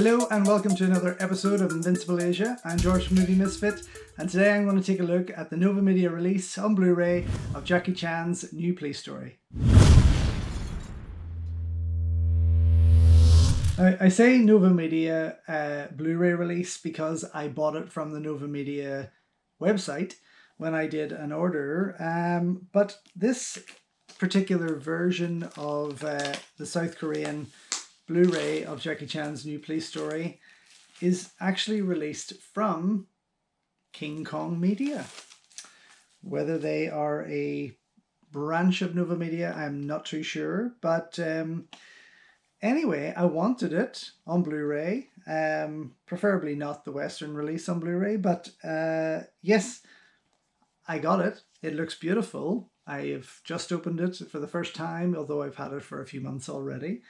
Hello and welcome to another episode of Invincible Asia. I'm George from Movie Misfit, and today I'm going to take a look at the Nova Media release on Blu-ray of Jackie Chan's new police story. I say Nova Media Blu-ray release because I bought it from the Nova Media website when I did an order, but this particular version of the South Korean Blu-ray of Jackie Chan's new police story is actually released from King Kong Media. Whether they are a branch of Nova Media, I'm not too sure, but anyway, I wanted it on Blu-ray, preferably not the Western release on Blu-ray, but yes, I got it. It looks beautiful. I have just opened it for the first time, although I've had it for a few months already.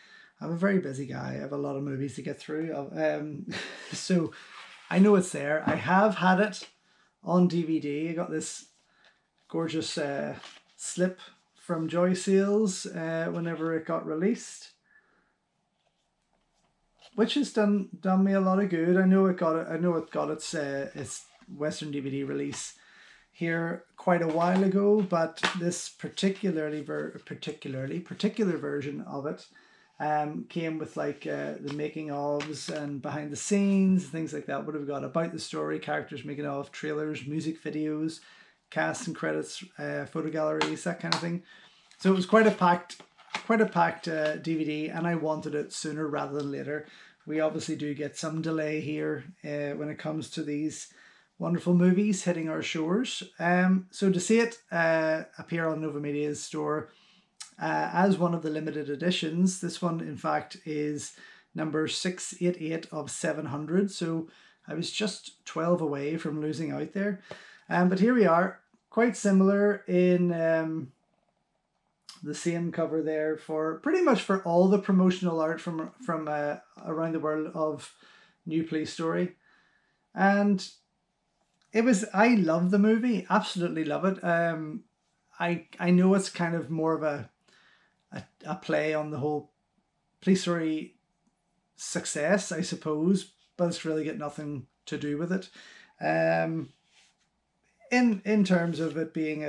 I'm a very busy guy. I have a lot of movies to get through. So I know it's there. I have had it on DVD. I got this gorgeous slip from Joy Sales whenever it got released, which has done me a lot of good. I know it got its Western DVD release here quite a while ago, but this particular version of it came with like the making ofs and behind the scenes, things like that. What have we got? About the story, characters making of, trailers, music videos, cast and credits, photo galleries, that kind of thing. So it was quite a packed DVD, and I wanted it sooner rather than later. We obviously do get some delay here when it comes to these wonderful movies hitting our shores. So to see it appear on Nova Media's store as one of the limited editions, this one in fact is number 688 of 700, so I was just 12 away from losing out there. But here we are, quite similar in the same cover there for pretty much for all the promotional art from around the world of New Police Story. And I love the movie, absolutely love it. I know it's kind of more of a play on the whole police story success, I suppose, but it's really got nothing to do with it. In terms of it being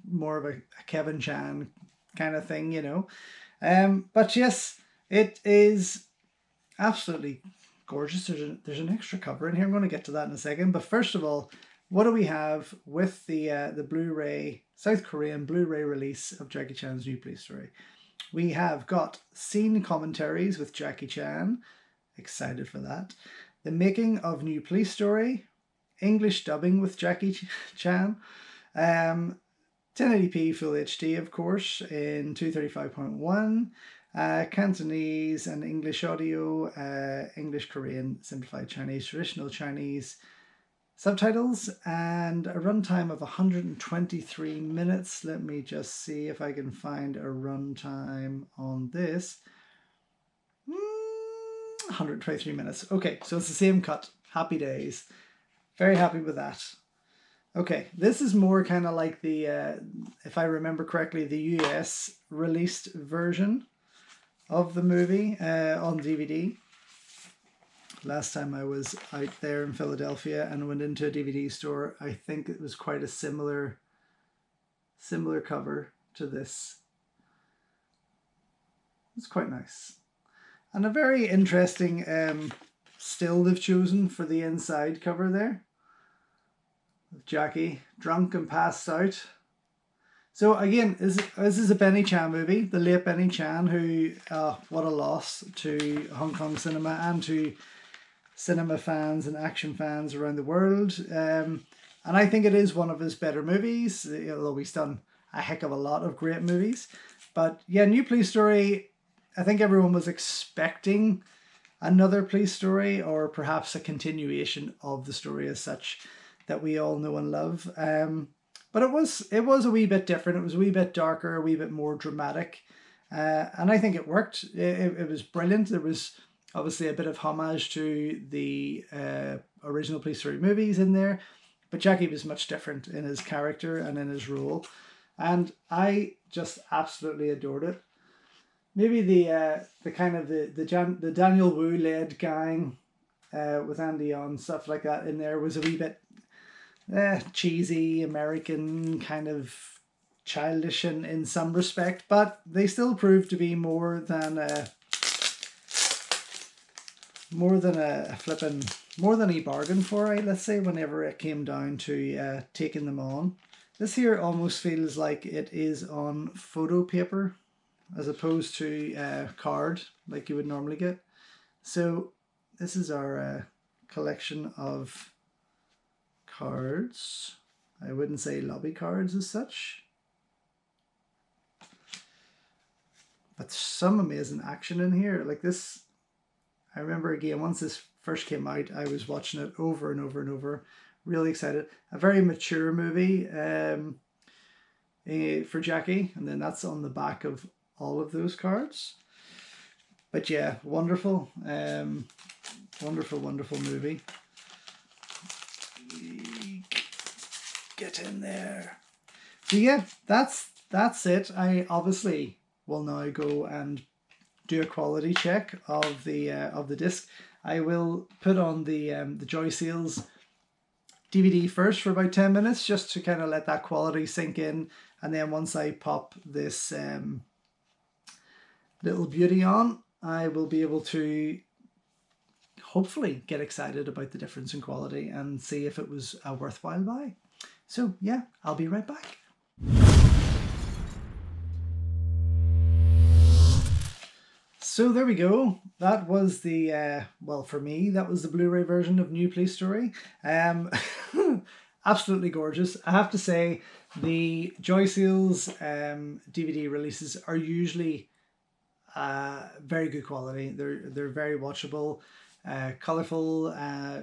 more of a Kevin Chan kind of thing, you know. But yes, it is absolutely gorgeous. There's an extra cover in here. I'm going to get to that in a second. But first of all, what do we have with the Blu-ray, South Korean Blu-ray release of Jackie Chan's new police story? We have got scene commentaries with Jackie Chan. Excited for that. The making of new police story. English dubbing with Jackie Chan. 1080p Full HD, of course, in 235.1. Cantonese and English audio. English, Korean, simplified Chinese, traditional Chinese subtitles, and a runtime of 123 minutes. Let me just see if I can find a runtime on this. 123 minutes. Okay, so it's the same cut. Happy days. Very happy with that. Okay, this is more kind of like the, if I remember correctly, the US released version of the movie on DVD. Last time I was out there in Philadelphia and went into a DVD store, I think it was quite a similar cover to this. It's quite nice. And a very interesting still they've chosen for the inside cover there. With Jackie drunk and passed out. So again, this is a Benny Chan movie, the late Benny Chan, who, what a loss to Hong Kong cinema and to cinema fans and action fans around the world. And I think it is one of his better movies, although he's done a heck of a lot of great movies. But yeah, New Police Story, I think everyone was expecting another police story, or perhaps a continuation of the story as such that we all know and love. But it was a wee bit different. It was a wee bit darker, a wee bit more dramatic. And I think it worked. It was brilliant. There was obviously a bit of homage to the original Police Story movies in there, but Jackie was much different in his character and in his role, and I just absolutely adored it. maybe the kind of the Daniel Wu led gang with Andy on, stuff like that in there was a wee bit cheesy, American, kind of childish in some respect, but they still proved to be more than a bargain for, let's say, whenever it came down to taking them on. This here almost feels like it is on photo paper as opposed to card like you would normally get. So this is our collection of cards. I wouldn't say lobby cards as such, but some amazing action in here. Like this, I remember again, once this first came out, I was watching it over and over and over. Really excited. A very mature movie for Jackie, and then that's on the back of all of those cards. But yeah, wonderful, wonderful movie. Get in there. So yeah, that's it. I obviously will now go and do a quality check of the disc. I will put on the Joy Seals DVD first for about 10 minutes just to kind of let that quality sink in, and then once I pop this little beauty on, I will be able to hopefully get excited about the difference in quality and see if it was a worthwhile buy. So yeah, I'll be right back. So there we go. That was the, well, for me, that was the Blu-ray version of New Police Story. Absolutely gorgeous. I have to say, the Joy Seals DVD releases are usually very good quality. They're very watchable, colourful,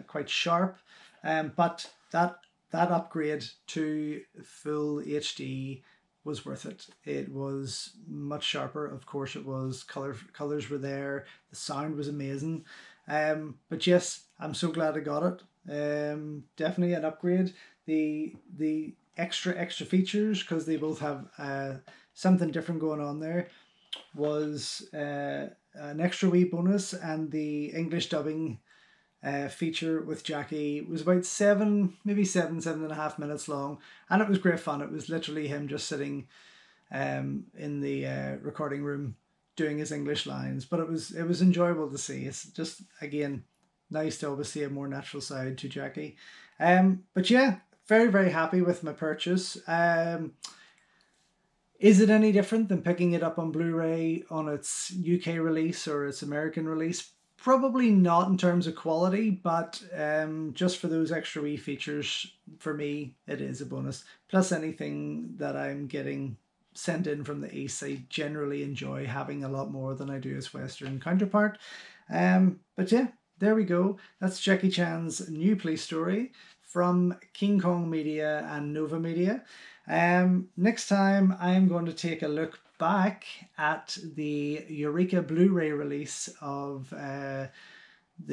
quite sharp. But that upgrade to full HD was worth it. It was much sharper, of course it was. Colors were there. The sound was amazing. But yes, I'm so glad I got it. Definitely an upgrade. The extra features, because they both have something different going on there, was an extra wee bonus, and the English dubbing feature with Jackie was about seven and a half minutes long, and it was great fun. It was literally him just sitting in the recording room doing his English lines, but it was enjoyable to see. It's just, again, nice to always see a more natural side to Jackie. But yeah, very, very happy with my purchase. Is it any different than picking it up on Blu-ray on its UK release or its American release? Probably not in terms of quality, but just for those extra wee features, for me, it is a bonus. Plus anything that I'm getting sent in from the East, I generally enjoy having a lot more than I do its Western counterpart. But yeah, there we go. That's Jackie Chan's New Police Story from King Kong Media and Nova Media. Next time I'm going to take a look back at the Eureka Blu-ray release of the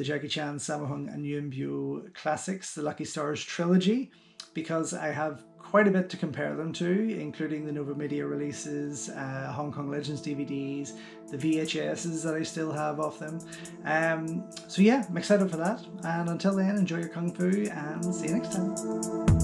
Jackie Chan, Sammo Hung and Yuen Biao classics, the Lucky Stars trilogy, because I have quite a bit to compare them to, including the Nova Media releases, Hong Kong Legends DVDs, the VHSs that I still have of them. So yeah, I'm excited for that, and until then, enjoy your Kung Fu and see you next time.